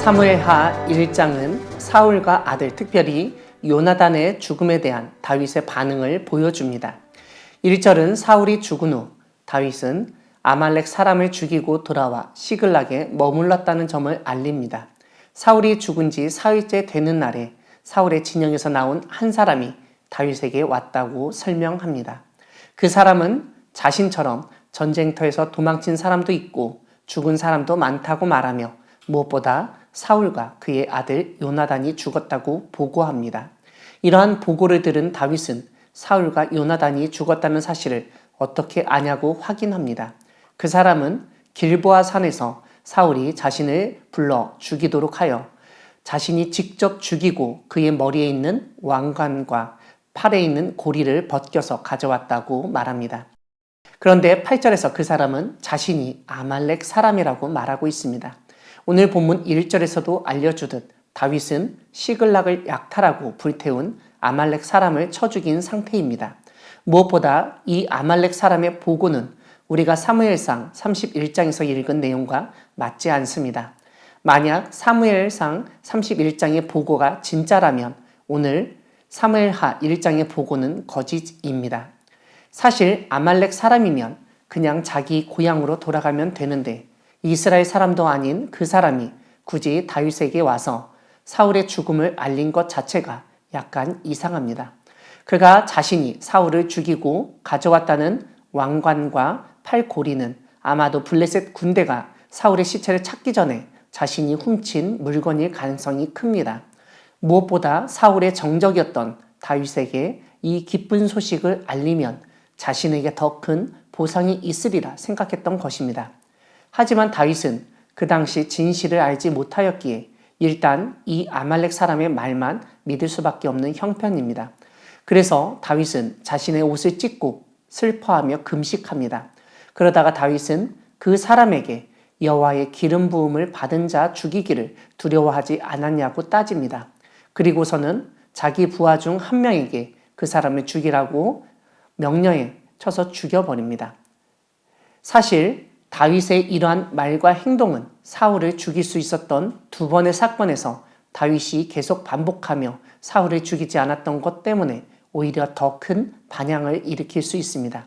사무엘하 1장은 사울과 아들, 특별히 요나단의 죽음에 대한 다윗의 반응을 보여줍니다. 1절은 사울이 죽은 후 다윗은 아말렉 사람을 죽이고 돌아와 시글락에 머물렀다는 점을 알립니다. 사울이 죽은 지 4일째 되는 날에 사울의 진영에서 나온 한 사람이 다윗에게 왔다고 설명합니다. 그 사람은 자신처럼 전쟁터에서 도망친 사람도 있고 죽은 사람도 많다고 말하며 무엇보다 사울과 그의 아들 요나단이 죽었다고 보고합니다. 이러한 보고를 들은 다윗은 사울과 요나단이 죽었다는 사실을 어떻게 아냐고 확인합니다. 그 사람은 길보아 산에서 사울이 자신을 불러 죽이도록 하여 자신이 직접 죽이고 그의 머리에 있는 왕관과 팔에 있는 고리를 벗겨서 가져왔다고 말합니다. 그런데 8절에서 그 사람은 자신이 아말렉 사람이라고 말하고 있습니다. 오늘 본문 1절에서도 알려주듯 다윗은 시글락을 약탈하고 불태운 아말렉 사람을 쳐 죽인 상태입니다. 무엇보다 이 아말렉 사람의 보고는 우리가 사무엘상 31장에서 읽은 내용과 맞지 않습니다. 만약 사무엘상 31장의 보고가 진짜라면 오늘 사무엘하 1장의 보고는 거짓입니다. 사실 아말렉 사람이면 그냥 자기 고향으로 돌아가면 되는데 이스라엘 사람도 아닌 그 사람이 굳이 다윗에게 와서 사울의 죽음을 알린 것 자체가 약간 이상합니다. 그가 자신이 사울을 죽이고 가져왔다는 왕관과 팔고리는 아마도 블레셋 군대가 사울의 시체를 찾기 전에 자신이 훔친 물건일 가능성이 큽니다. 무엇보다 사울의 정적이었던 다윗에게 이 기쁜 소식을 알리면 자신에게 더 큰 보상이 있으리라 생각했던 것입니다. 하지만 다윗은 그 당시 진실을 알지 못하였기에 일단 이 아말렉 사람의 말만 믿을 수밖에 없는 형편입니다. 그래서 다윗은 자신의 옷을 찢고 슬퍼하며 금식합니다. 그러다가 다윗은 그 사람에게 여호와의 기름 부음을 받은 자 죽이기를 두려워하지 않았냐고 따집니다. 그리고서는 자기 부하 중 한 명에게 그 사람을 죽이라고 명령에 쳐서 죽여버립니다. 사실 다윗의 이러한 말과 행동은 사울을 죽일 수 있었던 두 번의 사건에서 다윗이 계속 반복하며 사울을 죽이지 않았던 것 때문에 오히려 더 큰 반향을 일으킬 수 있습니다.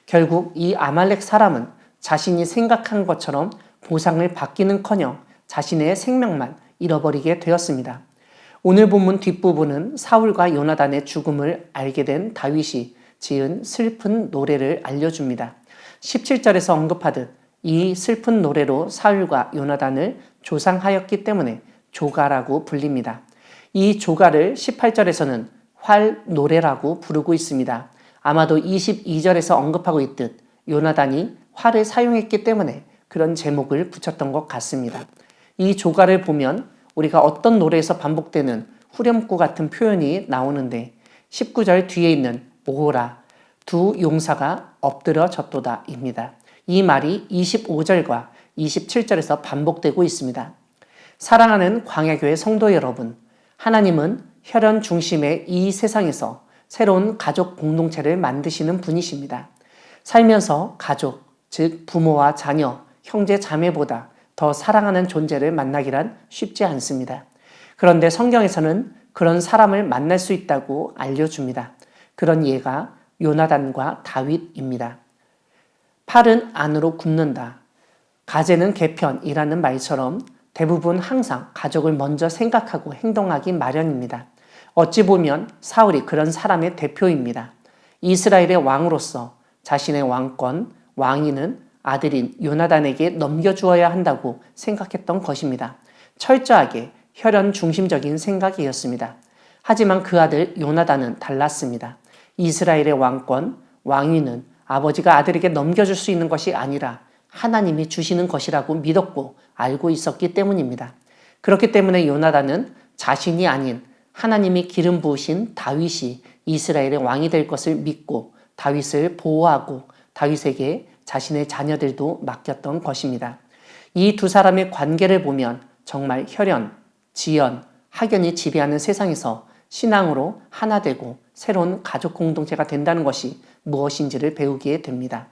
결국 이 아말렉 사람은 자신이 생각한 것처럼 보상을 받기는커녕 자신의 생명만 잃어버리게 되었습니다. 오늘 본문 뒷부분은 사울과 요나단의 죽음을 알게 된 다윗이 지은 슬픈 노래를 알려줍니다. 17절에서 언급하듯 이 슬픈 노래로 사울과 요나단을 조상하였기 때문에 조가라고 불립니다. 이 조가를 18절에서는 활 노래라고 부르고 있습니다. 아마도 22절에서 언급하고 있듯 요나단이 활을 사용했기 때문에 그런 제목을 붙였던 것 같습니다. 이 조가를 보면 우리가 어떤 노래에서 반복되는 후렴구 같은 표현이 나오는데 19절 뒤에 있는 오호라 두 용사가 엎드러졌도다 입니다. 이 말이 25절과 27절에서 반복되고 있습니다. 사랑하는 광야교회 성도 여러분, 하나님은 혈연 중심의 이 세상에서 새로운 가족 공동체를 만드시는 분이십니다. 살면서 가족, 즉 부모와 자녀, 형제 자매보다 더 사랑하는 존재를 만나기란 쉽지 않습니다. 그런데 성경에서는 그런 사람을 만날 수 있다고 알려줍니다. 그런 예가 요나단과 다윗입니다. 팔은 안으로 굽는다. 가재는 개편이라는 말처럼 대부분 항상 가족을 먼저 생각하고 행동하기 마련입니다. 어찌 보면 사울이 그런 사람의 대표입니다. 이스라엘의 왕으로서 자신의 왕권, 왕위는 아들인 요나단에게 넘겨주어야 한다고 생각했던 것입니다. 철저하게 혈연 중심적인 생각이었습니다. 하지만 그 아들 요나단은 달랐습니다. 이스라엘의 왕권, 왕위는 아버지가 아들에게 넘겨줄 수 있는 것이 아니라 하나님이 주시는 것이라고 믿었고 알고 있었기 때문입니다. 그렇기 때문에 요나단은 자신이 아닌 하나님이 기름 부으신 다윗이 이스라엘의 왕이 될 것을 믿고 다윗을 보호하고 다윗에게 자신의 자녀들도 맡겼던 것입니다. 이 두 사람의 관계를 보면 정말 혈연, 지연, 학연이 지배하는 세상에서 신앙으로 하나 되고 새로운 가족 공동체가 된다는 것이 무엇인지를 배우게 됩니다.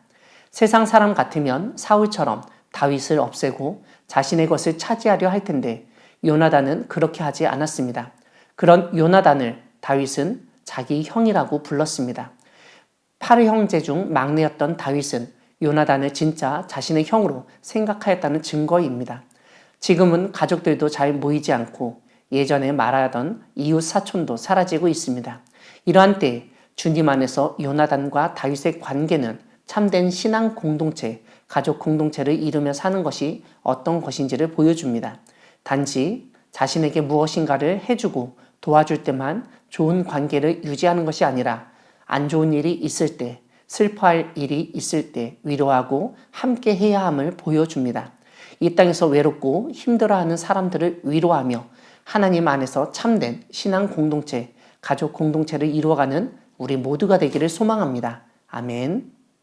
세상 사람 같으면 사울처럼 다윗을 없애고 자신의 것을 차지하려 할 텐데 요나단은 그렇게 하지 않았습니다. 그런 요나단을 다윗은 자기 형이라고 불렀습니다. 8형제 중 막내였던 다윗은 요나단을 진짜 자신의 형으로 생각하였다는 증거입니다. 지금은 가족들도 잘 모이지 않고 예전에 말하던 이웃 사촌도 사라지고 있습니다. 이러한 때에 주님 안에서 요나단과 다윗의 관계는 참된 신앙 공동체, 가족 공동체를 이루며 사는 것이 어떤 것인지를 보여줍니다. 단지 자신에게 무엇인가를 해주고 도와줄 때만 좋은 관계를 유지하는 것이 아니라 안 좋은 일이 있을 때, 슬퍼할 일이 있을 때 위로하고 함께 해야 함을 보여줍니다. 이 땅에서 외롭고 힘들어하는 사람들을 위로하며 하나님 안에서 참된 신앙 공동체, 가족 공동체를 이루어가는 우리 모두가 되기를 소망합니다. 아멘.